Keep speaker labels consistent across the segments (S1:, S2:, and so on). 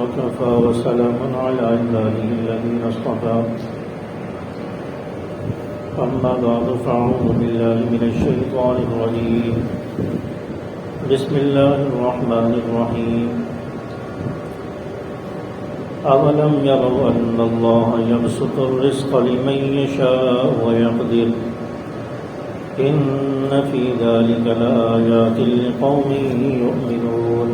S1: وكفى وسلام على عباده الذين اصطفى أما بعد فأعوذ بالله من الشيطان الرجيم بسم الله الرحمن الرحيم أولم يروا أن الله يبسط الرزق لمن يشاء ويقدر إن في ذلك لآيات لقوم يؤمنون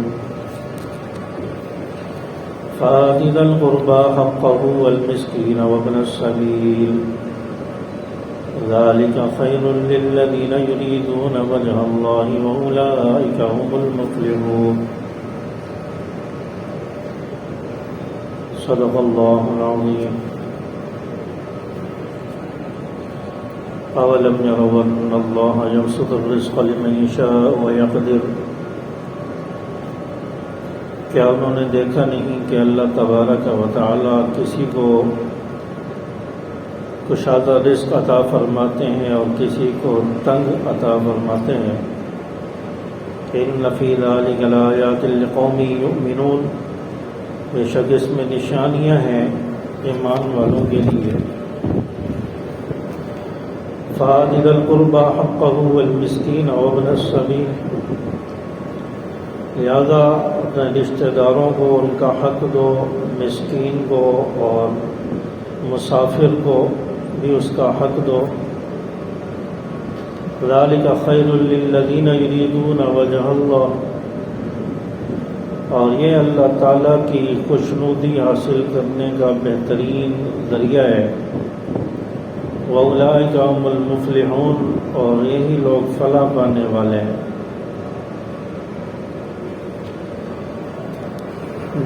S1: فآت ذا القربى حقه والمسكين وابن السبيل ذلك خير للذين يريدون وجه الله وأولئك هم المفلحون صدق الله العظيم أولم يروا أن الله يبسط الرزق لمن يشاء ويقدر کیا انہوں نے دیکھا نہیں کہ اللہ تبارک و تعالی کسی کو کشادہ رزق عطا فرماتے ہیں اور کسی کو تنگ عطا فرماتے ہیں ان فی ذلک لآیات لقوم یؤمنون بے شک اس میں نشانیاں ہیں ایمان والوں کے لیے فآت ذی القربى حقہ والمسکین وابن السبیل لہذا اپنے رشتہ داروں کو ان کا حق دو، مسکین کو اور مسافر کو بھی اس کا حق دو ذالک خیر للذین یریدون وجہ اللہ، اور یہ اللہ تعالیٰ کی خوشنودی حاصل کرنے کا بہترین ذریعہ ہے وَأُولَئِكَ هُمُ الْمُفْلِحُونَ، اور یہی لوگ فلاح پانے والے ہیں۔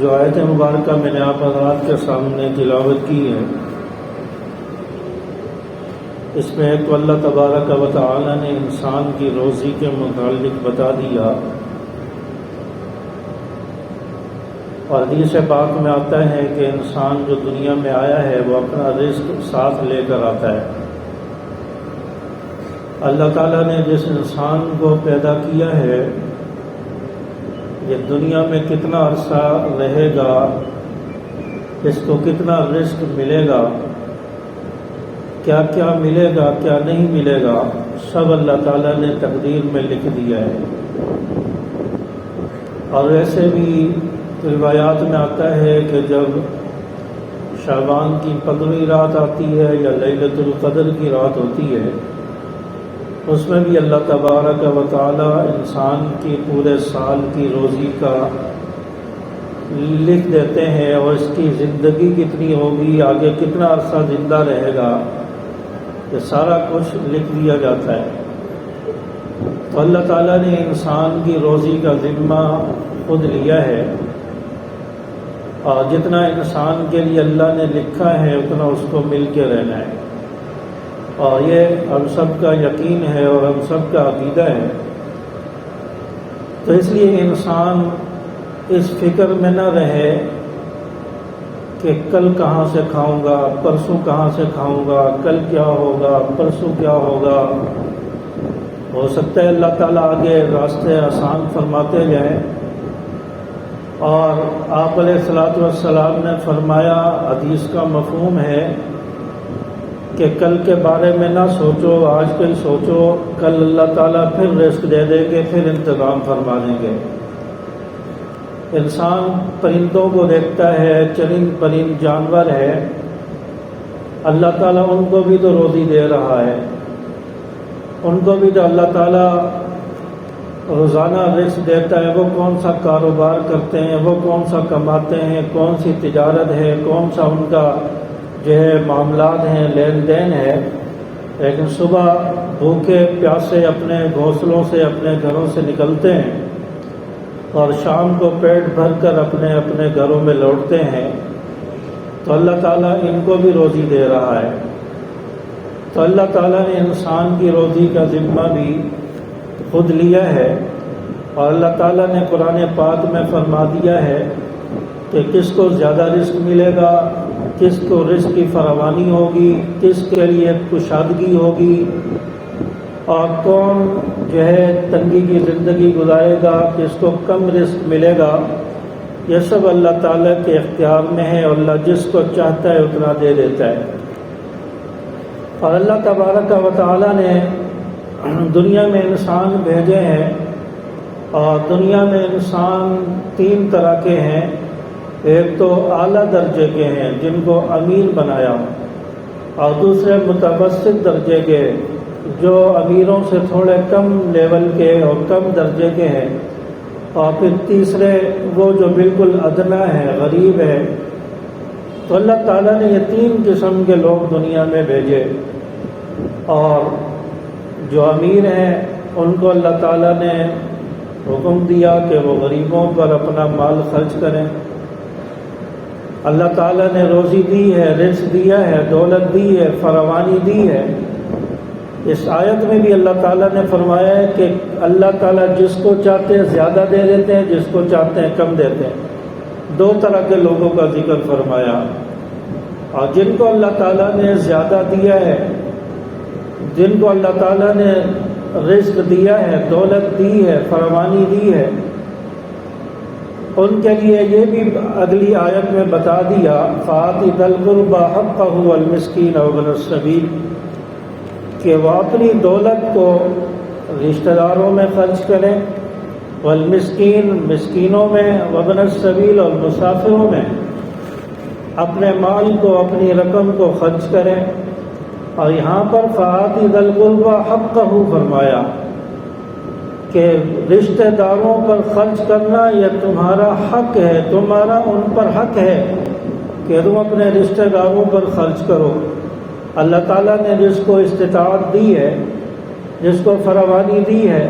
S1: جو آیت مبارکہ میں نے آپ حضرات کے سامنے تلاوت کی ہے، اس میں ایک تو اللہ تبارک و تعالی نے انسان کی روزی کے متعلق بتا دیا، اور حدیث پاک میں آتا ہے کہ انسان جو دنیا میں آیا ہے وہ اپنا رزق ساتھ لے کر آتا ہے۔ اللہ تعالیٰ نے جس انسان کو پیدا کیا ہے یہ دنیا میں کتنا عرصہ رہے گا، اس کو کتنا رزق ملے گا، کیا کیا ملے گا کیا نہیں ملے گا، سب اللہ تعالیٰ نے تقدیر میں لکھ دیا ہے۔ اور ایسے بھی روایات میں آتا ہے کہ جب شعبان کی 15ویں رات آتی ہے یا لیلۃ القدر کی رات ہوتی ہے، اس میں بھی اللہ تبارک و تعالی انسان کی پورے سال کی روزی کا لکھ دیتے ہیں، اور اس کی زندگی کتنی ہوگی، آگے کتنا عرصہ زندہ رہے گا، یہ سارا کچھ لکھ دیا جاتا ہے۔ تو اللہ تعالیٰ نے انسان کی روزی کا ذمہ خود لیا ہے، اور جتنا انسان کے لیے اللہ نے لکھا ہے اتنا اس کو مل کے رہنا ہے، اور یہ ہم سب کا یقین ہے اور ہم سب کا عقیدہ ہے۔ تو اس لیے انسان اس فکر میں نہ رہے کہ کل کہاں سے کھاؤں گا، پرسوں کہاں سے کھاؤں گا، کل کیا ہوگا، پرسوں کیا ہوگا۔ ہو سکتا ہے اللہ تعالیٰ آگے راستے آسان فرماتے جائیں، اور آپ علیہ الصلوۃ والسلام نے فرمایا، حدیث کا مفہوم ہے کہ کل کے بارے میں نہ سوچو، آج کل سوچو، کل اللہ تعالیٰ پھر رزق دے دیں گے، پھر انتظام فرما دیں گے۔ انسان پرندوں کو دیکھتا ہے، چرند پرند جانور ہے، اللہ تعالیٰ ان کو بھی تو روزی دے رہا ہے، ان کو بھی تو اللہ تعالیٰ روزانہ رزق دیتا ہے۔ وہ کون سا کاروبار کرتے ہیں، وہ کون سا کماتے ہیں، کون سی تجارت ہے، کون سا ان کا جو ہے معاملات ہیں، لین دین ہے، لیکن صبح بھوکے پیاسے اپنے گھونسلوں سے اپنے گھروں سے نکلتے ہیں اور شام کو پیٹ بھر کر اپنے اپنے گھروں میں لوٹتے ہیں۔ تو اللہ تعالیٰ ان کو بھی روزی دے رہا ہے۔ تو اللہ تعالیٰ نے انسان کی روزی کا ذمہ بھی خود لیا ہے، اور اللہ تعالیٰ نے قرآن پاک میں فرما دیا ہے کہ کس کو زیادہ رزق ملے گا، کس کو رزق کی فراوانی ہوگی، کس کے لیے کشادگی ہوگی، اور کون جو ہے تنگی کی زندگی گزارے گا، کس کو کم رزق ملے گا، یہ سب اللہ تعالیٰ کے اختیار میں ہے، اور اللہ جس کو چاہتا ہے اتنا دے دیتا ہے۔ اور اللہ تبارک و تعالیٰ نے دنیا میں انسان بھیجے ہیں، اور دنیا میں انسان تین طرح کے ہیں۔ ایک تو اعلیٰ درجے کے ہیں جن کو امیر بنایا، اور دوسرے متوسط درجے کے جو امیروں سے تھوڑے کم لیول کے اور کم درجے کے ہیں، اور پھر تیسرے وہ جو بالکل ادنا ہے، غریب ہے۔ تو اللہ تعالیٰ نے یہ تین قسم کے لوگ دنیا میں بھیجے، اور جو امیر ہیں ان کو اللہ تعالیٰ نے حکم دیا کہ وہ غریبوں پر اپنا مال خرچ کریں۔ اللہ تعالیٰ نے روزی دی ہے، رزق دیا ہے، دولت دی ہے، فراوانی دی ہے۔ اس آیت میں بھی اللہ تعالیٰ نے فرمایا ہے کہ اللہ تعالیٰ جس کو چاہتے ہیں زیادہ دے دیتے ہیں، جس کو چاہتے ہیں کم دیتے ہیں۔ دو طرح کے لوگوں کا ذکر فرمایا، اور جن کو اللہ تعالیٰ نے زیادہ دیا ہے، جن کو اللہ تعالیٰ نے رزق دیا ہے، دولت دی ہے، فراوانی دی ہے، ان کے لیے یہ بھی اگلی آیت میں بتا دیا، فَآتِ ذَا الْقُرْبَىٰ حَقَّهُ وَالْمِسْكِينَ وَابْنَ السَّبِيلِ، کہ وہ اپنی دولت کو رشتہ داروں میں خرچ کریں، والمسکین، مسکینوں میں، وابن السبیل، اور مسافروں میں اپنے مال کو، اپنی رقم کو خرچ کریں۔ اور یہاں پر فَآتِ ذَا الْقُرْبَىٰ حَقَّهُ فرمایا کہ رشتہ داروں پر خرچ کرنا یہ تمہارا حق ہے، تمہارا ان پر حق ہے کہ تم اپنے رشتہ داروں پر خرچ کرو۔ اللہ تعالیٰ نے جس کو استطاعت دی ہے، جس کو فراوانی دی ہے،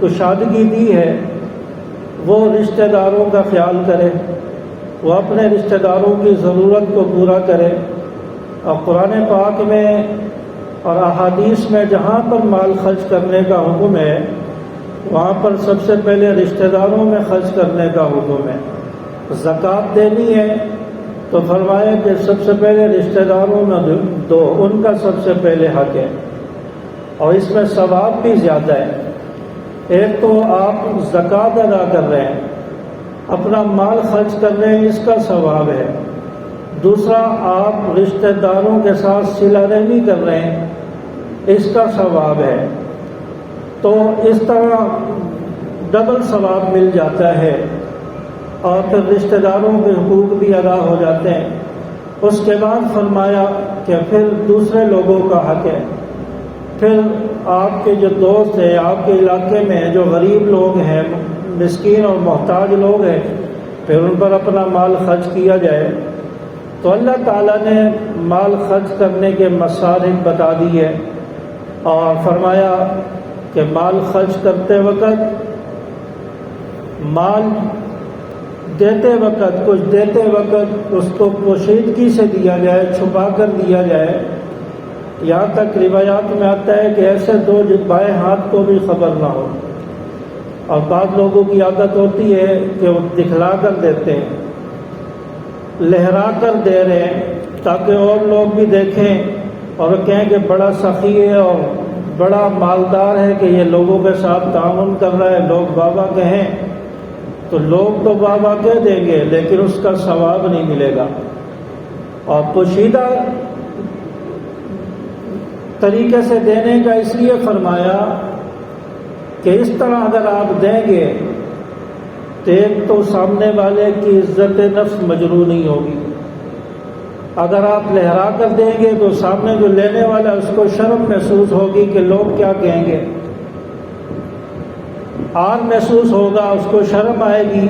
S1: کشادگی دی ہے، وہ رشتہ داروں کا خیال کرے، وہ اپنے رشتہ داروں کی ضرورت کو پورا کرے۔ اور قرآن پاک میں اور احادیث میں جہاں پر مال خرچ کرنے کا حکم ہے، وہاں پر سب سے پہلے رشتہ داروں میں خرچ کرنے کا حکم ہے۔ زکوٰۃ دینی ہے تو فرمایا کہ سب سے پہلے رشتہ داروں میں دو، ان کا سب سے پہلے حق ہے، اور اس میں ثواب بھی زیادہ ہے۔ ایک تو آپ زکوٰۃ ادا کر رہے ہیں، اپنا مال خرچ کر رہے ہیں، اس کا ثواب ہے۔ دوسرا، آپ رشتہ داروں کے ساتھ صلہ رحمی کر رہے ہیں، اس کا ثواب ہے۔ تو اس طرح ڈبل ثواب مل جاتا ہے، اور پھر رشتہ داروں کے حقوق بھی ادا ہو جاتے ہیں۔ اس کے بعد فرمایا کہ پھر دوسرے لوگوں کا حق ہے، پھر آپ کے جو دوست ہیں، آپ کے علاقے میں جو غریب لوگ ہیں، مسکین اور محتاج لوگ ہیں، پھر ان پر اپنا مال خرچ کیا جائے۔ تو اللہ تعالیٰ نے مال خرچ کرنے کے مصارف بتا دیے، اور فرمایا کہ مال خرچ کرتے وقت، مال دیتے وقت، کچھ دیتے وقت اس کو پوشیدگی سے دیا جائے، چھپا کر دیا جائے۔ یہاں تک روایات میں آتا ہے کہ ایسے دو بائیں ہاتھ کو بھی خبر نہ ہو۔ اور بعض لوگوں کی عادت ہوتی ہے کہ وہ دکھلا کر دیتے ہیں، لہرا کر دے رہے ہیں تاکہ اور لوگ بھی دیکھیں اور کہیں کہ بڑا سخی ہے اور بڑا مالدار ہے کہ یہ لوگوں کے ساتھ تعاون کر رہا ہے، لوگ بابا کہیں تو لوگ تو بابا کہہ دیں گے، لیکن اس کا ثواب نہیں ملے گا۔ اور پوشیدہ طریقے سے دینے کا اس لیے فرمایا کہ اس طرح اگر آپ دیں گے تو ایک تو سامنے والے کی عزت نفس مجروح نہیں ہوگی۔ اگر آپ لہرا کر دیں گے تو سامنے جو لینے والا اس کو شرم محسوس ہوگی کہ لوگ کیا کہیں گے، آر محسوس ہوگا، اس کو شرم آئے گی۔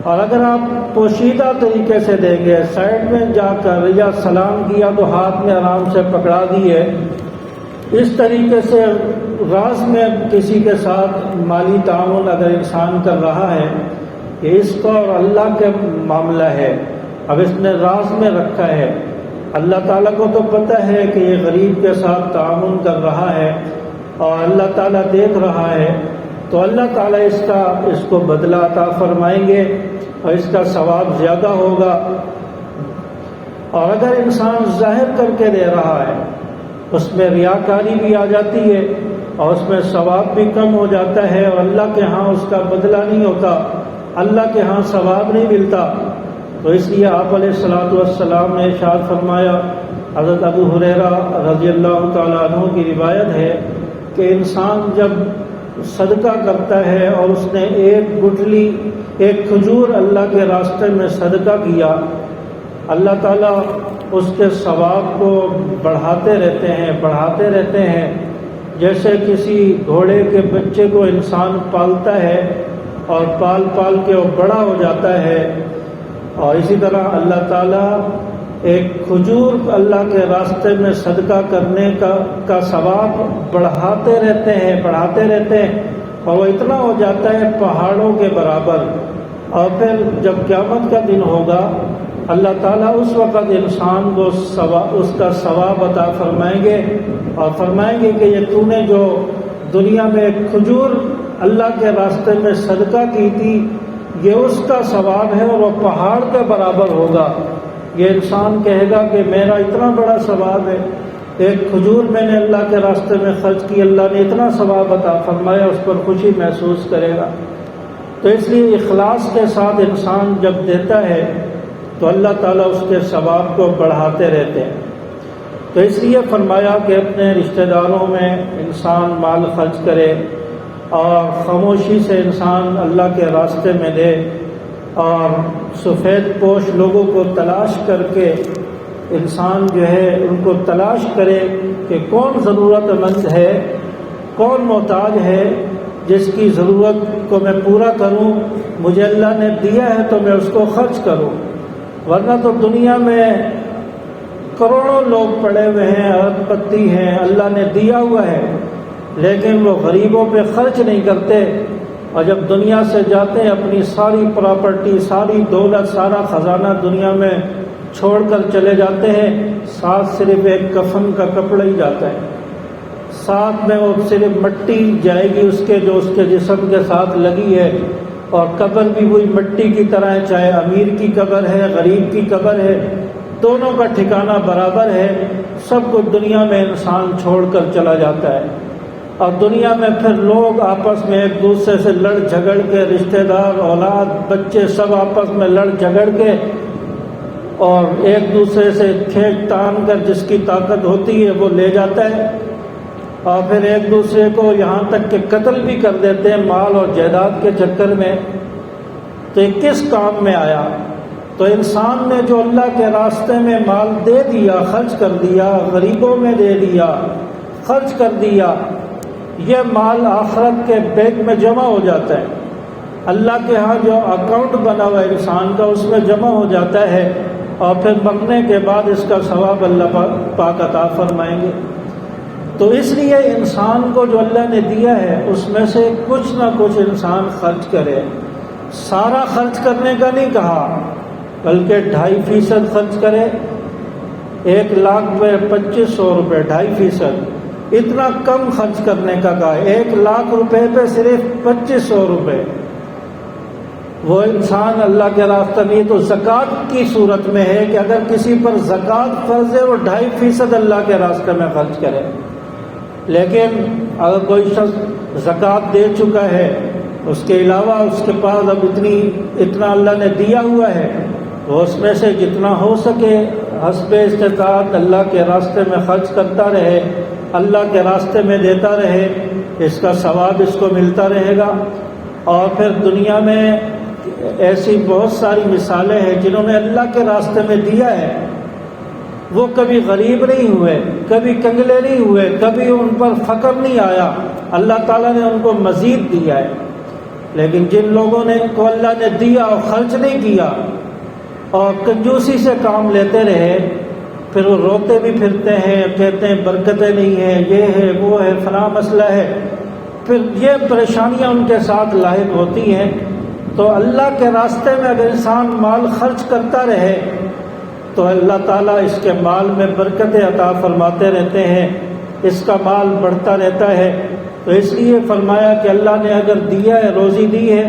S1: اور اگر آپ پوشیدہ طریقے سے دیں گے، سائڈ میں جا کر یا سلام کیا تو ہاتھ میں آرام سے پکڑا دیے، اس طریقے سے راز میں کسی کے ساتھ مالی تعاون اگر انسان کر رہا ہے کہ اس کا اور اللہ کے معاملہ ہے، اب اس نے راز میں رکھا ہے، اللہ تعالیٰ کو تو پتہ ہے کہ یہ غریب کے ساتھ تعاون کر رہا ہے اور اللہ تعالیٰ دیکھ رہا ہے، تو اللہ تعالیٰ اس کو بدلہ عطا فرمائیں گے اور اس کا ثواب زیادہ ہوگا۔ اور اگر انسان ظاہر کر کے دے رہا ہے، اس میں ریاکاری بھی آ جاتی ہے اور اس میں ثواب بھی کم ہو جاتا ہے اور اللہ کے ہاں اس کا بدلہ نہیں ہوتا۔ اللہ کے ہاں ثواب نہیں ملتا۔ تو اس لیے آپ علیہ الصلوۃ والسلام نے ارشاد فرمایا، حضرت ابو ہریرہ رضی اللہ تعالیٰ عنہ کی روایت ہے کہ انسان جب صدقہ کرتا ہے اور اس نے ایک کھجور اللہ کے راستے میں صدقہ کیا، اللہ تعالیٰ اس کے ثواب کو بڑھاتے رہتے ہیں۔ جیسے کسی گھوڑے کے بچے کو انسان پالتا ہے اور پال کے وہ بڑا ہو جاتا ہے، اور اسی طرح اللہ تعالیٰ ایک کھجور اللہ کے راستے میں صدقہ کرنے کا ثواب بڑھاتے رہتے ہیں اور وہ اتنا ہو جاتا ہے پہاڑوں کے برابر۔ اور پھر جب قیامت کا دن ہوگا، اللہ تعالیٰ اس وقت انسان کو اس کا ثواب عطا فرمائیں گے اور فرمائیں گے کہ یہ تو نے جو دنیا میں ایک کھجور اللہ کے راستے میں صدقہ کی تھی، یہ اس کا ثواب ہے اور وہ پہاڑ کے برابر ہوگا۔ یہ انسان کہے گا کہ میرا اتنا بڑا ثواب ہے، ایک کھجور میں نے اللہ کے راستے میں خرچ کی، اللہ نے اتنا ثواب عطا فرمایا، اس پر خوشی محسوس کرے گا۔ تو اس لیے اخلاص کے ساتھ انسان جب دیتا ہے تو اللہ تعالیٰ اس کے ثواب کو بڑھاتے رہتے ہیں۔ تو اس لیے فرمایا کہ اپنے رشتہ داروں میں انسان مال خرچ کرے اور خاموشی سے انسان اللہ کے راستے میں دے، اور سفید پوش لوگوں کو تلاش کر کے انسان جو ہے ان کو تلاش کرے کہ کون ضرورت مند ہے، کون محتاج ہے، جس کی ضرورت کو میں پورا کروں، مجھے اللہ نے دیا ہے تو میں اس کو خرچ کروں۔ ورنہ تو دنیا میں کروڑوں لوگ پڑے ہوئے ہیں، ارب پتی ہیں، اللہ نے دیا ہوا ہے، لیکن وہ غریبوں پہ خرچ نہیں کرتے، اور جب دنیا سے جاتے ہیں اپنی ساری پراپرٹی، ساری دولت، سارا خزانہ دنیا میں چھوڑ کر چلے جاتے ہیں، ساتھ صرف ایک کفن کا کپڑا ہی جاتا ہے، ساتھ میں وہ صرف مٹی جائے گی اس کے جو اس کے جسم کے ساتھ لگی ہے، اور قبر بھی وہی مٹی کی طرح ہے، چاہے امیر کی قبر ہے، غریب کی قبر ہے، دونوں کا ٹھکانہ برابر ہے۔ سب کو دنیا میں انسان چھوڑ کر چلا جاتا ہے، اور دنیا میں پھر لوگ آپس میں ایک دوسرے سے لڑ جھگڑ کے، رشتہ دار، اولاد، بچے سب آپس میں لڑ جھگڑ کے اور ایک دوسرے سے کھینچ تان کر جس کی طاقت ہوتی ہے وہ لے جاتا ہے، اور پھر ایک دوسرے کو یہاں تک کہ قتل بھی کر دیتے ہیں مال اور جائیداد کے چکر میں۔ تو یہ کس کام میں آیا؟ تو انسان نے جو اللہ کے راستے میں مال دے دیا، خرچ کر دیا، غریبوں میں دے دیا، خرچ کر دیا، یہ مال آخرت کے بینک میں جمع ہو جاتا ہے، اللہ کے ہاں جو اکاؤنٹ بنا ہوا ہے انسان کا اس میں جمع ہو جاتا ہے، اور پھر مرنے کے بعد اس کا ثواب اللہ پاک عطا فرمائیں گے۔ تو اس لیے انسان کو جو اللہ نے دیا ہے اس میں سے کچھ نہ کچھ انسان خرچ کرے۔ سارا خرچ کرنے کا نہیں کہا، بلکہ 2.5% خرچ کرے۔ 1,00,000 پہ 2,500 روپے، 2.5%، اتنا کم خرچ کرنے کا کہا۔ 1,00,000 روپے پہ صرف 2,500 روپے، وہ انسان اللہ کے راستہ میں، تو زکوٰۃ کی صورت میں ہے کہ اگر کسی پر زکوٰۃ فرض ہے وہ 2.5% اللہ کے راستے میں خرچ کرے۔ لیکن اگر کوئی شخص زکوٰۃ دے چکا ہے، اس کے علاوہ اس کے پاس اب اتنا اللہ نے دیا ہوا ہے، وہ اس میں سے جتنا ہو سکے حسب استطاعت اللہ کے راستے میں خرچ کرتا رہے، اللہ کے راستے میں دیتا رہے، اس کا ثواب اس کو ملتا رہے گا۔ اور پھر دنیا میں ایسی بہت ساری مثالیں ہیں جنہوں نے اللہ کے راستے میں دیا ہے، وہ کبھی غریب نہیں ہوئے، کبھی کنگلے نہیں ہوئے، کبھی ان پر فقر نہیں آیا، اللہ تعالیٰ نے ان کو مزید دیا ہے۔ لیکن جن لوگوں نے کو اللہ نے دیا اور خرچ نہیں کیا اور کنجوسی سے کام لیتے رہے، پھر وہ روتے بھی پھرتے ہیں، کہتے ہیں برکتیں نہیں ہیں، یہ ہے وہ ہے، فلاں مسئلہ ہے، پھر یہ پریشانیاں ان کے ساتھ لاحق ہوتی ہیں۔ تو اللہ کے راستے میں اگر انسان مال خرچ کرتا رہے تو اللہ تعالیٰ اس کے مال میں برکتیں عطا فرماتے رہتے ہیں، اس کا مال بڑھتا رہتا ہے۔ تو اس لیے فرمایا کہ اللہ نے اگر دیا ہے، روزی دی ہے،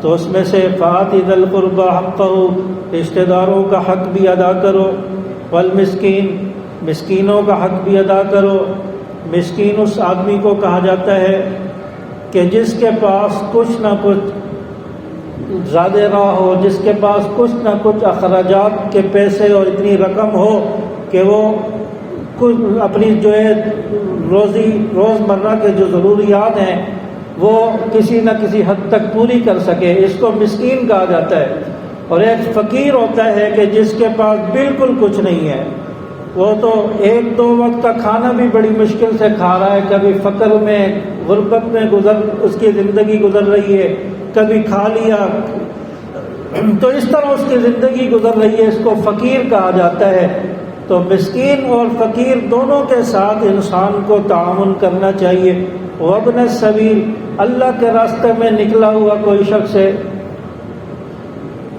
S1: تو اس میں سے فآتِ ذی القربى حقہ، رشتہ داروں کا حق بھی ادا کرو، والمسکین، مسکینوں کا حق بھی ادا کرو۔ مسکین اس آدمی کو کہا جاتا ہے کہ جس کے پاس کچھ نہ کچھ زیادہ راہ ہو، جس کے پاس کچھ نہ کچھ اخراجات کے پیسے اور اتنی رقم ہو کہ وہ کچھ اپنی جو ہے روزمرہ کے جو ضروریات ہیں وہ کسی نہ کسی حد تک پوری کر سکے، اس کو مسکین کہا جاتا ہے۔ اور ایک فقیر ہوتا ہے کہ جس کے پاس بالکل کچھ نہیں ہے، وہ تو ایک دو وقت کا کھانا بھی بڑی مشکل سے کھا رہا ہے، کبھی فقر میں غربت میں اس کی زندگی گزر رہی ہے، کبھی کھا لیا، تو اس طرح اس کی زندگی گزر رہی ہے، اس کو فقیر کہا جاتا ہے۔ تو مسکین اور فقیر دونوں کے ساتھ انسان کو تعاون کرنا چاہیے۔ وابن السبیل، اللہ کے راستے میں نکلا ہوا کوئی شخص ہے،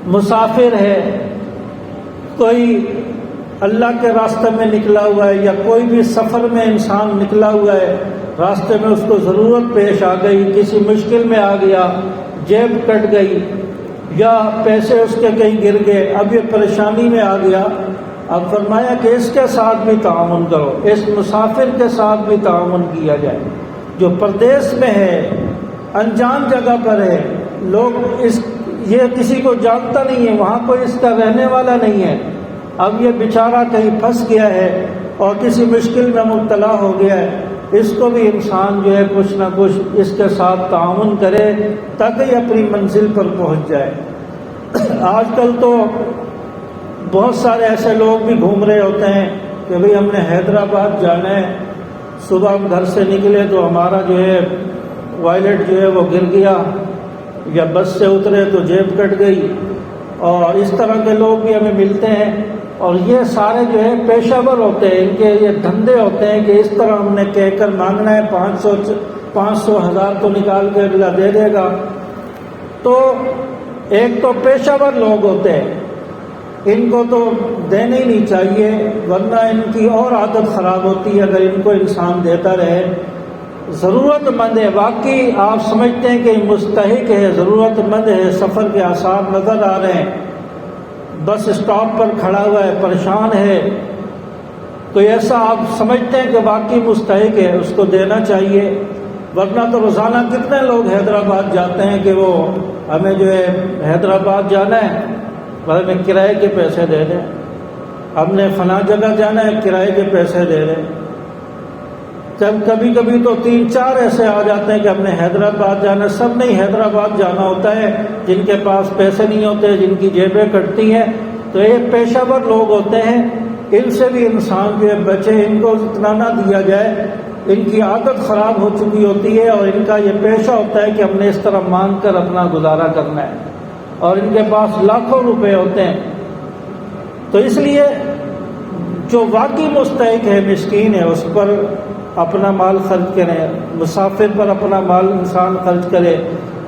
S1: مسافر ہے، کوئی اللہ کے راستے میں نکلا ہوا ہے، یا کوئی بھی سفر میں انسان نکلا ہوا ہے، راستے میں اس کو ضرورت پیش آ گئی، کسی مشکل میں آ گیا، جیب کٹ گئی یا پیسے اس کے کہیں گر گئے، اب یہ پریشانی میں آ گیا، اب فرمایا کہ اس کے ساتھ بھی تعاون کرو، اس مسافر کے ساتھ بھی تعاون کیا جائے جو پردیس میں ہے، انجان جگہ پر ہے، لوگ یہ کسی کو جانتا نہیں ہے، وہاں کوئی اس کا رہنے والا نہیں ہے، اب یہ بیچارہ کہیں پھنس گیا ہے اور کسی مشکل میں مبتلا ہو گیا ہے، اس کو بھی انسان جو ہے کچھ نہ کچھ اس کے ساتھ تعاون کرے تاکہ یہ اپنی منزل پر پہنچ جائے۔ آج کل تو بہت سارے ایسے لوگ بھی گھوم رہے ہوتے ہیں کہ بھئی ہم نے حیدرآباد جانا ہے، صبح ہم گھر سے نکلے تو ہمارا جو ہے وائلٹ جو ہے وہ گر گیا، یا بس سے اترے تو جیب کٹ گئی، اور اس طرح کے لوگ بھی ہمیں ملتے ہیں، اور یہ سارے جو ہے پیشہ ور ہوتے ہیں، ان کے یہ دھندے ہوتے ہیں کہ اس طرح ہم نے کہہ کر مانگنا ہے، 500 1000 تو نکال کے اگلا دے دے گا۔ تو ایک تو پیشہ ور لوگ ہوتے ہیں، ان کو تو دینا ہی نہیں چاہیے، ورنہ ان کی اور عادت خراب ہوتی ہے اگر ان کو انسان دیتا رہے۔ ضرورت مند ہے، واقعی آپ سمجھتے ہیں کہ مستحق ہے، ضرورت مند ہے، سفر کے آثار نظر آ رہے ہیں، بس اسٹاپ پر کھڑا ہوا ہے، پریشان ہے، کوئی ایسا آپ سمجھتے ہیں کہ واقعی مستحق ہے، اس کو دینا چاہیے۔ ورنہ تو روزانہ کتنے لوگ حیدرآباد جاتے ہیں کہ وہ ہمیں جو ہے حیدرآباد جانا ہے، ہمیں کرائے کے پیسے دے دیں، ہم نے فلاں جگہ جانا ہے، کرائے کے پیسے دے دیں۔ جب کبھی کبھی تو 3-4 ایسے آ جاتے ہیں کہ ہم نے حیدرآباد جانا ہے، سب نہیں حیدرآباد جانا ہوتا ہے، جن کے پاس پیسے نہیں ہوتے، جن کی جیبیں کٹتی ہیں، تو یہ پیشہ ور لوگ ہوتے ہیں، ان سے بھی انسان جو ہے بچے، ان کو اتنا نہ دیا جائے، ان کی عادت خراب ہو چکی ہوتی ہے، اور ان کا یہ پیشہ ہوتا ہے کہ ہم نے اس طرح مانگ کر اپنا گزارا کرنا ہے، اور ان کے پاس لاکھوں روپے ہوتے ہیں۔ تو اس لیے جو واقعی مستحق ہے، مسکین ہے، اس پر اپنا مال خرچ کریں، مسافر پر اپنا مال انسان خرچ کرے۔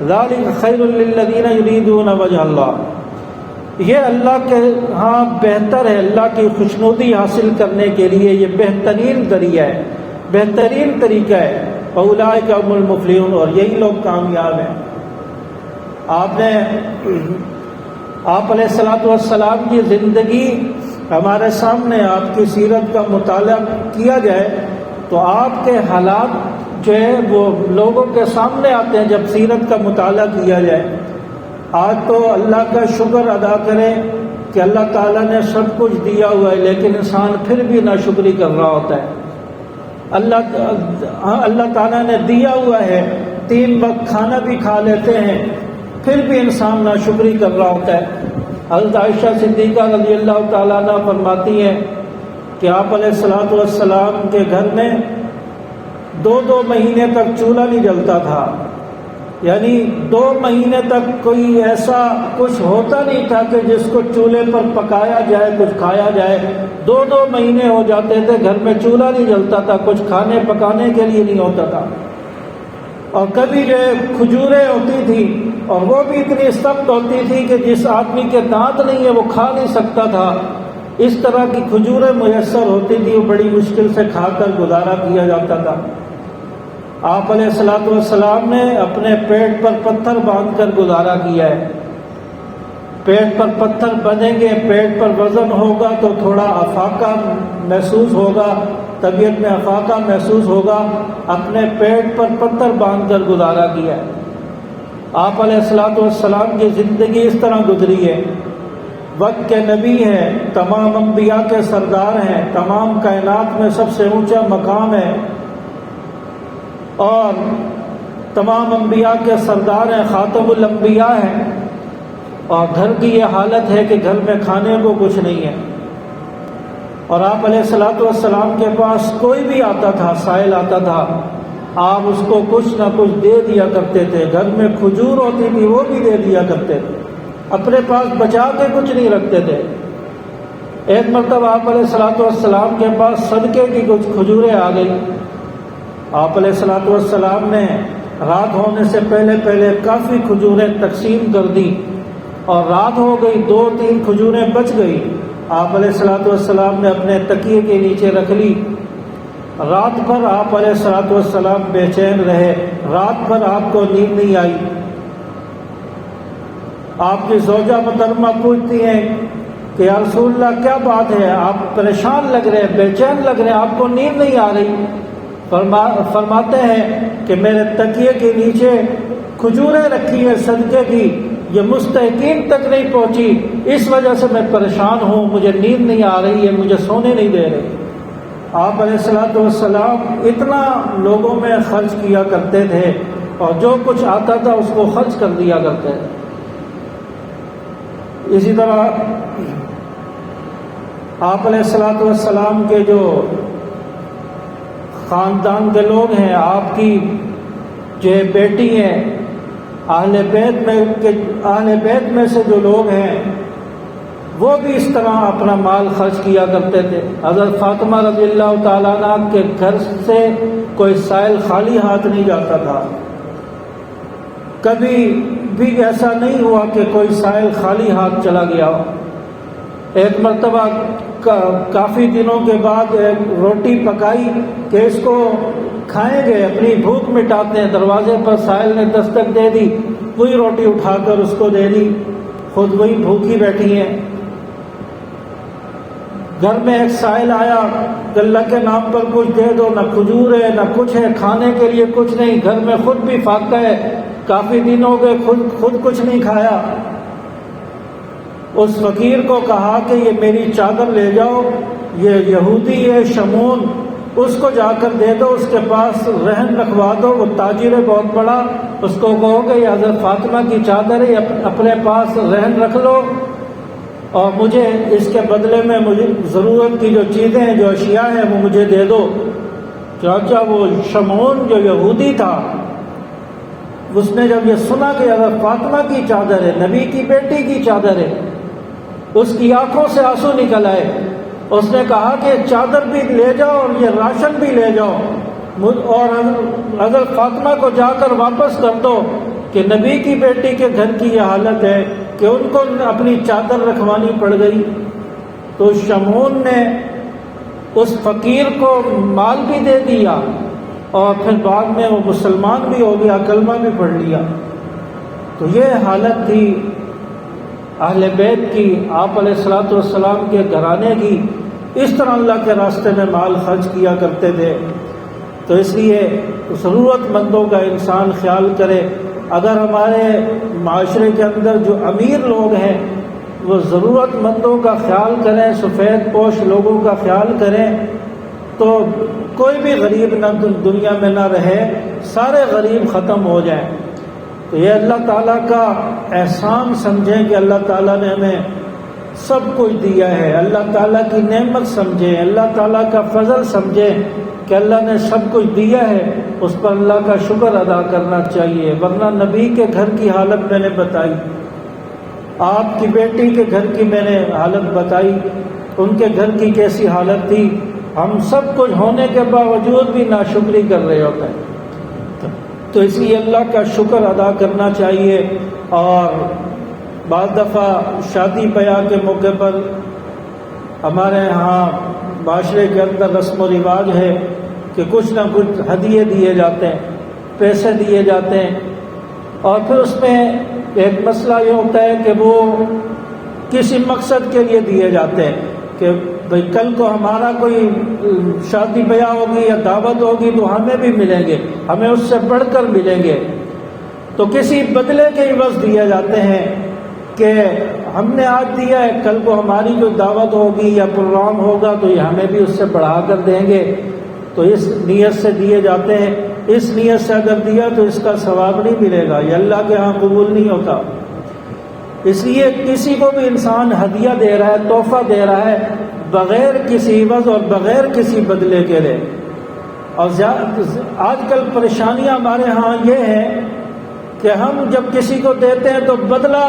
S1: ذالک خیر للذین یریدون وجہ اللہ، یہ اللہ کے ہاں بہتر ہے، اللہ کی خوشنودی حاصل کرنے کے لیے یہ بہترین ذریعہ ہے، بہترین طریقہ ہے۔ اولئک هم المفلحون، اور یہی لوگ کامیاب ہیں۔ آپ علیہ الصلوۃ والسلام کی زندگی ہمارے سامنے، آپ کی سیرت کا مطالعہ کیا جائے تو آپ کے حالات جو ہے وہ لوگوں کے سامنے آتے ہیں جب سیرت کا مطالعہ کیا جائے۔ آج تو اللہ کا شکر ادا کریں کہ اللہ تعالیٰ نے سب کچھ دیا ہوا ہے، لیکن انسان پھر بھی ناشکری کر رہا ہوتا ہے۔ اللہ تعالیٰ نے دیا ہوا ہے، 3 وقت کھانا بھی کھا لیتے ہیں، پھر بھی انسان ناشکری کر رہا ہوتا ہے۔ حضرت عائشہ صدیقہ رضی اللہ تعالیٰ عنہ فرماتی ہیں کہ آپ علیہ الصلوۃ والسلام کے گھر میں 2 مہینے تک چولہا نہیں جلتا تھا، یعنی 2 مہینے تک کوئی ایسا کچھ ہوتا نہیں تھا کہ جس کو چولہے پر پکایا جائے، کچھ کھایا جائے۔ 2 مہینے ہو جاتے تھے، گھر میں چولہا نہیں جلتا تھا، کچھ کھانے پکانے کے لیے نہیں ہوتا تھا۔ اور کبھی جو کھجوریں ہوتی تھی، اور وہ بھی اتنی سخت ہوتی تھی کہ جس آدمی کے دانت نہیں ہے وہ کھا نہیں سکتا تھا، اس طرح کی کھجوریں میسر ہوتی تھی، وہ بڑی مشکل سے کھا کر گزارا کیا جاتا تھا۔ آپ علیہ الصلوۃ والسلام نے اپنے پیٹ پر پتھر باندھ کر گزارا کیا ہے۔ پیٹ پر پتھر بندھیں گے، پیٹ پر وزن ہوگا تو تھوڑا افاقہ محسوس ہوگا، طبیعت میں افاقہ محسوس ہوگا، اپنے پیٹ پر پتھر باندھ کر گزارا کیا ہے۔ آپ علیہ الصلوۃ والسلام کی زندگی اس طرح گزری ہے، وقت کے نبی ہیں، تمام انبیاء کے سردار ہیں، تمام کائنات میں سب سے اونچا مقام ہے، اور تمام انبیاء کے سردار ہیں، خاتم الانبیاء ہیں، اور گھر کی یہ حالت ہے کہ گھر میں کھانے کو کچھ نہیں ہے، اور آپ علیہ الصلوۃ والسلام کے پاس کوئی بھی آتا تھا، سائل آتا تھا، آپ اس کو کچھ نہ کچھ دے دیا کرتے تھے، گھر میں کھجور ہوتی تھی وہ بھی دے دیا کرتے تھے، اپنے پاس بچا کے کچھ نہیں رکھتے تھے۔ ایک مرتبہ آپ علیہ الصلوۃ والسلام کے پاس صدقے کی کچھ کھجوریں آ گئی، آپ علیہ الصلوۃ والسلام نے رات ہونے سے پہلے کافی کھجوریں تقسیم کر دی، اور رات ہو گئی، 2-3 کھجوریں بچ گئی، آپ علیہ الصلوۃ والسلام نے اپنے تکیے کے نیچے رکھ لی۔ رات بھر آپ علیہ الصلوۃ والسلام بے چین رہے، رات بھر آپ کو نیند نہیں آئی۔ آپ کی زوجہ محترمہ پوچھتی ہیں کہ یا رسول اللہ کیا بات ہے، آپ پریشان لگ رہے ہیں، بے چین لگ رہے ہیں، آپ کو نیند نہیں آ رہی؟ فرماتے ہیں کہ میرے تکیے کے نیچے کھجوریں رکھی ہیں صدقے کی، یہ مستحقین تک نہیں پہنچی، اس وجہ سے میں پریشان ہوں، مجھے نیند نہیں آ رہی ہے، مجھے سونے نہیں دے رہے۔ آپ علیہ الصلوۃ والسلام اتنا لوگوں میں خرچ کیا کرتے تھے، اور جو کچھ آتا تھا اس کو خرچ کر دیا کرتے تھے۔ اسی طرح آپ علیہ الصلوۃ والسلام کے جو خاندان کے لوگ ہیں، آپ کی جو بیٹی ہیں، اہل بیت میں سے جو لوگ ہیں وہ بھی اس طرح اپنا مال خرچ کیا کرتے تھے۔ حضرت فاطمہ رضی اللہ تعالیٰ عنہ کے گھر سے کوئی سائل خالی ہاتھ نہیں جاتا تھا، کبھی بھی ایسا نہیں ہوا کہ کوئی سائل خالی ہاتھ چلا گیا ہو۔ ایک مرتبہ کافی دنوں کے بعد ایک روٹی پکائی کہ اس کو کھائیں گے، اپنی بھوک مٹاتے ہیں، دروازے پر سائل نے دستک دے دی، وہی روٹی اٹھا کر اس کو دے دی، خود وہی بھوکی بیٹھی ہیں۔ گھر میں ایک سائل آیا کہ اللہ کے نام پر کچھ دے دو، نہ کھجور ہے نہ کچھ ہے، کھانے کے لیے کچھ نہیں، گھر میں خود بھی فاقہ ہے، کافی دن ہو گئے خود کچھ نہیں کھایا۔ اس فقیر کو کہا کہ یہ میری چادر لے جاؤ، یہ یہودی ہے شمون، اس کو جا کر دے دو، اس کے پاس رہن رکھوا دو، وہ تاجر ہے بہت بڑا، اس کو کہو کہ یہ حضرت فاطمہ کی چادر ہے، اپنے پاس رہن رکھ لو، اور مجھے اس کے بدلے میں مجھے ضرورت کی جو چیزیں ہیں، جو اشیاء ہیں، وہ مجھے دے دو۔ چاچا وہ شمعون جو یہودی تھا، اس نے جب یہ سنا کہ حضرت فاطمہ کی چادر ہے، نبی کی بیٹی کی چادر ہے، اس کی آنکھوں سے آنسو نکل آئے۔ اس نے کہا کہ چادر بھی لے جاؤ اور یہ راشن بھی لے جاؤ، اور حضرت فاطمہ کو جا کر واپس کر دو کہ نبی کی بیٹی کے گھر کی یہ حالت ہے کہ ان کو اپنی چادر رکھوانی پڑ گئی۔ تو شمعون نے اس فقیر کو مال بھی دے دیا، اور پھر بعد میں وہ مسلمان بھی ہو گیا، کلمہ بھی پڑھ لیا۔ تو یہ حالت تھی اہل بیت کی، آپ علیہ الصلوۃ والسلام کے گھرانے کی، اس طرح اللہ کے راستے میں مال خرچ کیا کرتے تھے۔ تو اس لیے ضرورت مندوں کا انسان خیال کرے۔ اگر ہمارے معاشرے کے اندر جو امیر لوگ ہیں وہ ضرورت مندوں کا خیال کریں، سفید پوش لوگوں کا خیال کریں، تو کوئی بھی غریب نہ دنیا میں نہ رہے، سارے غریب ختم ہو جائیں۔ تو یہ اللہ تعالیٰ کا احسان سمجھیں کہ اللہ تعالیٰ نے ہمیں سب کچھ دیا ہے، اللہ تعالیٰ کی نعمت سمجھیں، اللہ تعالیٰ کا فضل سمجھیں کہ اللہ نے سب کچھ دیا ہے، اس پر اللہ کا شکر ادا کرنا چاہیے۔ ورنہ نبی کے گھر کی حالت میں نے بتائی، آپ کی بیٹی کے گھر کی میں نے حالت بتائی، ان کے گھر کی کیسی حالت تھی۔ ہم سب کچھ ہونے کے باوجود بھی ناشکری کر رہے ہوتے ہیں۔ تو اس لیے اللہ کا شکر ادا کرنا چاہیے۔ اور بعض دفعہ شادی بیاہ کے موقع پر ہمارے ہاں معاشرے کے اندر رسم و رواج ہے کہ کچھ نہ کچھ ہدیے دیے جاتے ہیں، پیسے دیے جاتے ہیں، اور پھر اس میں ایک مسئلہ یہ ہوتا ہے کہ وہ کسی مقصد کے لیے دیے جاتے ہیں کہ بھئی کل کو ہمارا کوئی شادی بیاہ ہوگی یا دعوت ہوگی تو ہمیں بھی ملیں گے، ہمیں اس سے بڑھ کر ملیں گے۔ تو کسی بدلے کے عوض دیے جاتے ہیں کہ ہم نے آج دیا ہے، کل کو ہماری جو دعوت ہوگی یا پروگرام ہوگا تو یہ ہمیں بھی اس سے بڑھا کر دیں گے، تو اس نیت سے دیے جاتے ہیں۔ اس نیت سے اگر دیا تو اس کا ثواب نہیں ملے گا، یہ اللہ کے ہاں قبول نہیں ہوتا۔ اس لیے کسی کو بھی انسان ہدیہ دے رہا ہے، تحفہ دے رہا ہے، بغیر کسی عوض اور بغیر کسی بدلے کے لے۔ اور آج کل پریشانیاں ہمارے ہاں یہ ہیں کہ ہم جب کسی کو دیتے ہیں تو بدلہ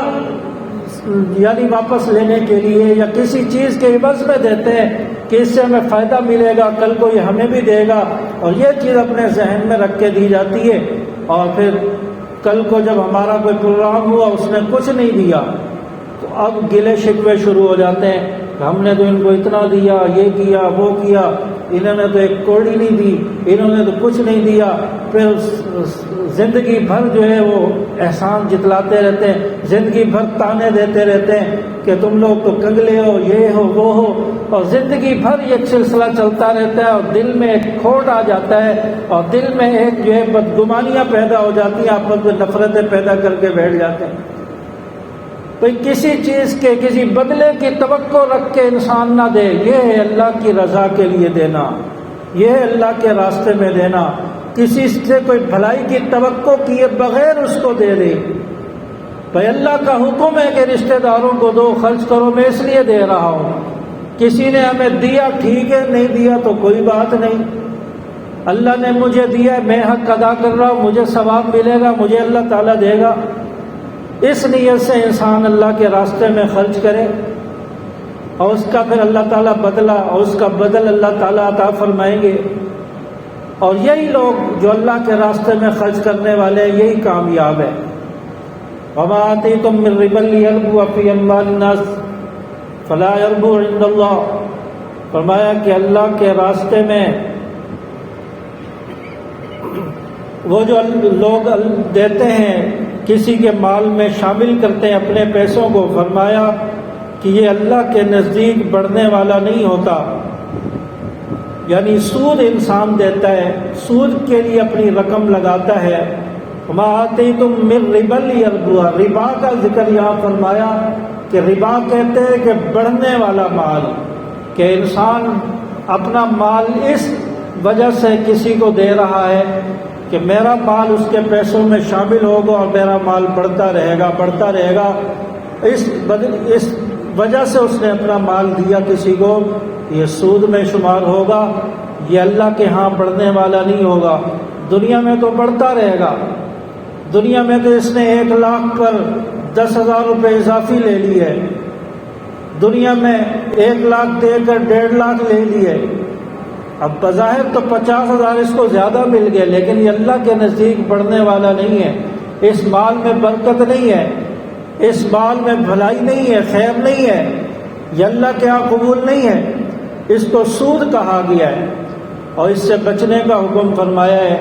S1: یعنی واپس لینے کے لیے یا کسی چیز کے عوض میں دیتے ہیں کہ اس سے ہمیں فائدہ ملے گا، کل کو یہ ہمیں بھی دے گا، اور یہ چیز اپنے ذہن میں رکھ کے دی جاتی ہے۔ اور پھر کل کو جب ہمارا کوئی پروگرام ہوا اس نے کچھ نہیں دیا تو اب گلے شکوے شروع ہو جاتے ہیں کہ ہم نے تو ان کو اتنا دیا، یہ کیا، وہ کیا، انہوں نے تو ایک کوڑی نہیں دی، انہوں نے تو کچھ نہیں دیا۔ پھر زندگی بھر جو ہے وہ احسان جتلاتے رہتے ہیں، زندگی بھر تانے دیتے رہتے ہیں کہ تم لوگ تو کنگلے ہو، یہ ہو، وہ ہو، اور زندگی بھر یہ سلسلہ چلتا رہتا ہے، اور دل میں ایک کھوٹ آ جاتا ہے، اور دل میں ایک جو ہے بدگمانیاں پیدا ہو جاتی ہیں، آپس میں نفرتیں پیدا کر کے بیٹھ جاتے ہیں۔ بھئی کسی چیز کے کسی بدلے کی توقع رکھ کے انسان نہ دے، یہ ہے اللہ کی رضا کے لیے دینا، یہ ہے اللہ کے راستے میں دینا۔ کسی سے کوئی بھلائی کی توقع کیے بغیر اس کو دے دے۔ بھئی اللہ کا حکم ہے کہ رشتہ داروں کو دو، خرچ کرو، میں اس لیے دے رہا ہوں۔ کسی نے ہمیں دیا ٹھیک ہے، نہیں دیا تو کوئی بات نہیں، اللہ نے مجھے دیا ہے، میں حق ادا کر رہا ہوں، مجھے ثواب ملے گا، مجھے اللہ تعالیٰ دے گا۔ اس نیت سے انسان اللہ کے راستے میں خرچ کرے اور اس کا پھر اللہ تعالیٰ بدلہ اور اس کا بدل اللہ تعالیٰ عطا فرمائیں گے۔ اور یہی لوگ جو اللہ کے راستے میں خرچ کرنے والے ہیں یہی کامیاب ہے۔ وَمَا آتَيْتُم مِّن رِّبًا لِّيَرْبُوَ فِي أَمْوَالِ النَّاسِ فَلَا يَرْبُو عِندَ اللَّهِ، فرمایا کہ اللہ کے راستے میں وہ جو لوگ دیتے ہیں کسی کے مال میں شامل کرتے ہیں اپنے پیسوں کو، فرمایا کہ یہ اللہ کے نزدیک بڑھنے والا نہیں ہوتا۔ یعنی سود انسان دیتا ہے، سود کے لیے اپنی رقم لگاتا ہے۔ وَمَا آتَيْتُم مِّن رِّبًا لِّيَرْبُوَ، ربا کا ذکر یہاں فرمایا کہ ربا کہتے ہیں کہ بڑھنے والا مال، کہ انسان اپنا مال اس وجہ سے کسی کو دے رہا ہے کہ میرا مال اس کے پیسوں میں شامل ہوگا اور میرا مال بڑھتا رہے گا، بڑھتا رہے گا۔ اس وجہ سے اس نے اپنا مال دیا کسی کو، یہ سود میں شمار ہوگا، یہ اللہ کے ہاں بڑھنے والا نہیں ہوگا۔ دنیا میں تو بڑھتا رہے گا، دنیا میں تو اس نے 1 لاکھ پر 10,000 روپے اضافی لے لی ہے، دنیا میں 1 لاکھ دے کر 1.5 لاکھ لے لیے۔ اب بظاہر تو 50,000 اس کو زیادہ مل گئے، لیکن یہ اللہ کے نزدیک بڑھنے والا نہیں ہے۔ اس مال میں برکت نہیں ہے، اس مال میں بھلائی نہیں ہے، خیر نہیں ہے، یہ اللہ کے ہاں قبول نہیں ہے، اس کو سود کہا گیا ہے اور اس سے بچنے کا حکم فرمایا ہے۔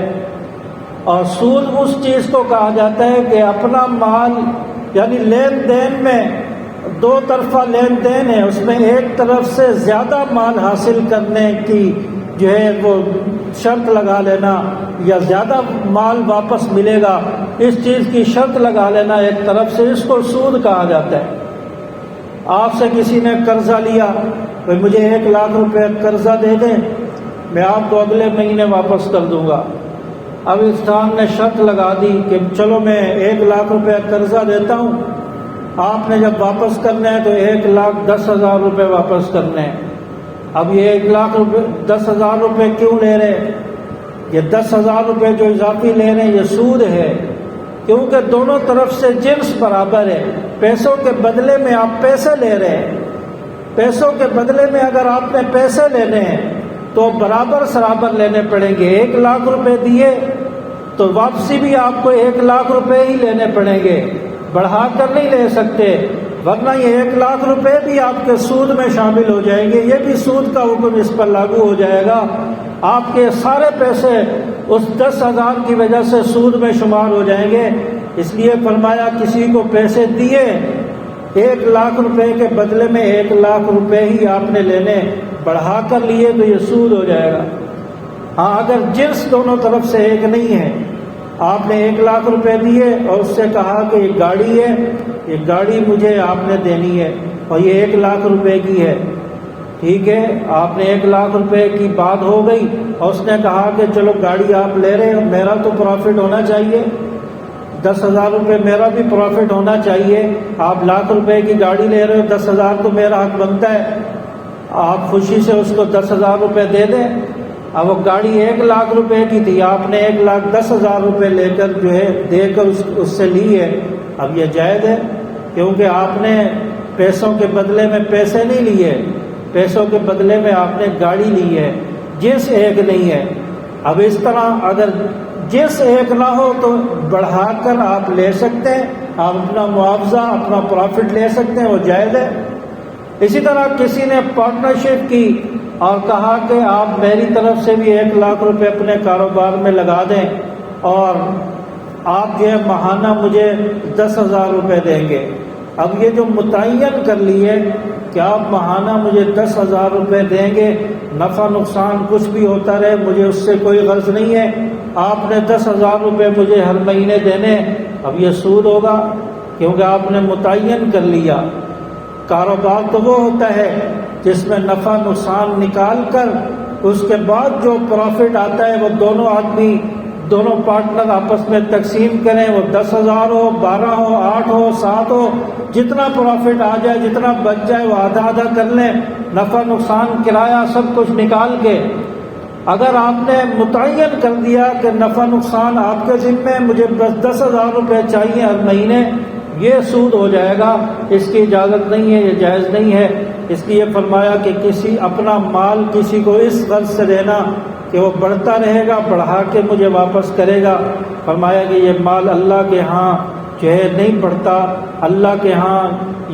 S1: اور سود اس چیز کو کہا جاتا ہے کہ اپنا مال، یعنی لین دین میں 2 طرفہ لین دین ہے، اس میں ایک طرف سے زیادہ مال حاصل کرنے کی جو ہے وہ شرط لگا لینا، یا زیادہ مال واپس ملے گا اس چیز کی شرط لگا لینا ایک طرف سے، اس کو سود کہا جاتا ہے۔ آپ سے کسی نے قرضہ لیا، بھئی مجھے 1 لاکھ روپے قرضہ دے دیں، میں آپ کو اگلے مہینے واپس کر دوں گا۔ اب انسان نے شرط لگا دی کہ چلو میں 1 لاکھ روپے قرضہ دیتا ہوں، آپ نے جب واپس کرنا ہے تو 1,10,000 روپے واپس کرنے ہیں۔ اب یہ 1 لاکھ روپے 10,000 روپے کیوں لے رہے؟ یہ 10,000 روپے جو اضافی لے رہے ہیں یہ سود ہے، کیونکہ دونوں طرف سے جنس برابر ہے۔ پیسوں کے بدلے میں آپ پیسے لے رہے ہیں، پیسوں کے بدلے میں اگر آپ نے پیسے لینے ہیں تو برابر سرابر لینے پڑیں گے۔ 1 لاکھ روپے دیے تو واپسی بھی آپ کو 1 لاکھ روپے ہی لینے پڑیں گے، بڑھا کر نہیں لے سکتے، ورنہ یہ 1 لاکھ روپے بھی آپ کے سود میں شامل ہو جائیں گے، یہ بھی سود کا حکم اس پر لاگو ہو جائے گا۔ آپ کے سارے پیسے اس 10,000 کی وجہ سے سود میں شمار ہو جائیں گے۔ اس لیے فرمایا کسی کو پیسے دیے 1 لاکھ روپے کے بدلے میں 1 لاکھ روپے ہی آپ نے لینے، بڑھا کر لیے تو یہ سود ہو جائے گا۔ ہاں اگر جنس دونوں طرف سے ایک نہیں ہے آپ نے 1 لاکھ روپے دیے اور اس سے کہا کہ یہ گاڑی ہے، یہ گاڑی مجھے آپ نے دینی ہے اور یہ 1 لاکھ روپے کی ہے، ٹھیک ہے، آپ نے 1 لاکھ روپے کی بات ہو گئی اور اس نے کہا کہ چلو گاڑی آپ لے رہے ہو، میرا تو پروفٹ ہونا چاہیے، 10,000 روپے میرا بھی پروفٹ ہونا چاہیے، آپ 1,00,000 روپے کی گاڑی لے رہے ہو، 10,000 تو میرا حق بنتا ہے، آپ خوشی سے اس کو 10,000 روپے دے دیں۔ اب وہ گاڑی 1 لاکھ روپے کی تھی، آپ نے 1,10,000 روپے لے کر جو ہے دے کر اس سے لی ہے، اب یہ جائز ہے، کیونکہ آپ نے پیسوں کے بدلے میں پیسے نہیں لیے، پیسوں کے بدلے میں آپ نے گاڑی لی ہے، جنس ایک نہیں ہے۔ اب اس طرح اگر جنس ایک نہ ہو تو بڑھا کر آپ لے سکتے ہیں، آپ اپنا معاوضہ اپنا پروفٹ لے سکتے ہیں، وہ جائز ہے۔ اسی طرح کسی نے پارٹنرشپ کی اور کہا کہ آپ میری طرف سے بھی 1 لاکھ روپے اپنے کاروبار میں لگا دیں اور آپ جو ہے ماہانہ مجھے 10,000 روپے دیں گے۔ اب یہ جو متعین کر لیے کہ آپ ماہانہ مجھے 10,000 روپے دیں گے، نفع نقصان کچھ بھی ہوتا رہے مجھے اس سے کوئی غرض نہیں ہے، آپ نے 10,000 روپے مجھے ہر مہینے دینے، اب یہ سود ہوگا کیونکہ آپ نے متعین کر لیا۔ کاروبار تو وہ ہوتا ہے جس میں نفع نقصان نکال کر اس کے بعد جو پروفٹ آتا ہے وہ دونوں آدمی دونوں پارٹنر آپس میں تقسیم کریں، وہ 10,000 ہو، 12 ہو، 8 ہو، 7 ہو، جتنا پروفٹ آ جائے جتنا بچ جائے وہ آدھا آدھا کر لیں، نفع نقصان کرایہ سب کچھ نکال کے۔ اگر آپ نے متعین کر دیا کہ نفع نقصان آپ کے ذمے، مجھے بس 10,000 روپے چاہیے ہر مہینے، یہ سود ہو جائے گا، اس کی اجازت نہیں ہے، یہ جائز نہیں ہے۔ اس لیے فرمایا کہ کسی اپنا مال کسی کو اس غرض سے دینا کہ وہ بڑھتا رہے گا، بڑھا کے مجھے واپس کرے گا، فرمایا کہ یہ مال اللہ کے ہاں جو ہے نہیں بڑھتا، اللہ کے ہاں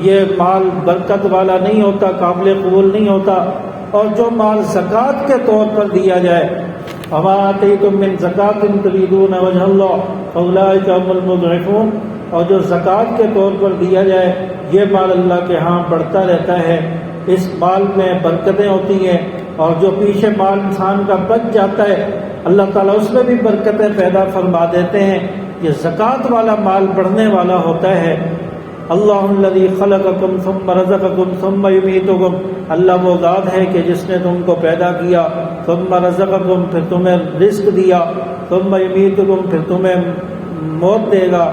S1: یہ مال برکت والا نہیں ہوتا، قابل قبول نہیں ہوتا۔ اور جو مال زکوٰۃ کے طور پر دیا جائے، وما آتیتم من زکاۃ تریدون وجہ اللہ فاولئک هم المضعفون، اور جو زکوٰۃ کے طور پر دیا جائے یہ مال اللہ کے ہاں بڑھتا رہتا ہے، اس مال میں برکتیں ہوتی ہیں، اور جو پیچھے مال انسان کا بچ جاتا ہے اللہ تعالیٰ اس میں بھی برکتیں پیدا فرما دیتے ہیں۔ یہ زکوٰۃ والا مال بڑھنے والا ہوتا ہے۔ اللہ الذی خلقکم ثم رزقکم ثم یمیتکم، اللہ وہ ذات ہے کہ جس نے تم کو پیدا کیا، ثم رزقکم پھر تمہیں رزق دیا، ثم یمیتکم پھر تمہیں موت دے گا،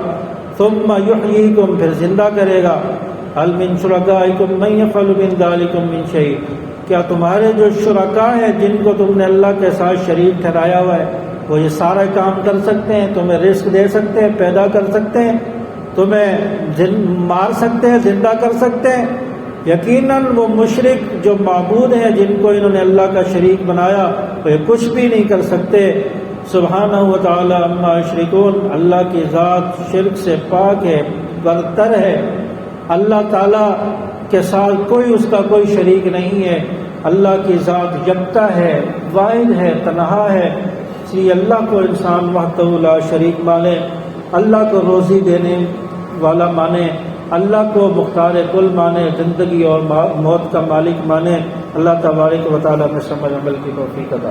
S1: ثم یحییکم پھر زندہ کرے گا۔ هل من شرکائکم من یفعل من ذلکم من شیء، کیا تمہارے جو شرکاء ہیں جن کو تم نے اللہ کے ساتھ شریک ٹھہرایا ہوا ہے وہ یہ سارا کام کر سکتے ہیں؟ تمہیں رزق دے سکتے ہیں، پیدا کر سکتے ہیں، تمہیں مار سکتے ہیں، زندہ کر سکتے ہیں؟ یقیناً وہ مشرک جو معبود ہیں جن کو انہوں نے اللہ کا شریک بنایا وہ یہ کچھ بھی نہیں کر سکتے۔ سبحانہ و تعالی عما یشرکون، اللہ کی ذات شرک سے پاک ہے، برتر ہے، اللہ تعالیٰ کے ساتھ کوئی اس کا کوئی شریک نہیں ہے، اللہ کی ذات یکتا ہے، واحد ہے، تنہا ہے۔ اس لیے اللہ کو انسان وحدہ لا شریک مانے، اللہ کو روزی دینے والا مانے، اللہ کو مختار کل مانے، زندگی اور موت کا مالک مانے۔ اللہ تبارک و تعالیٰ میں سمجھ عمل کی توفیق عطا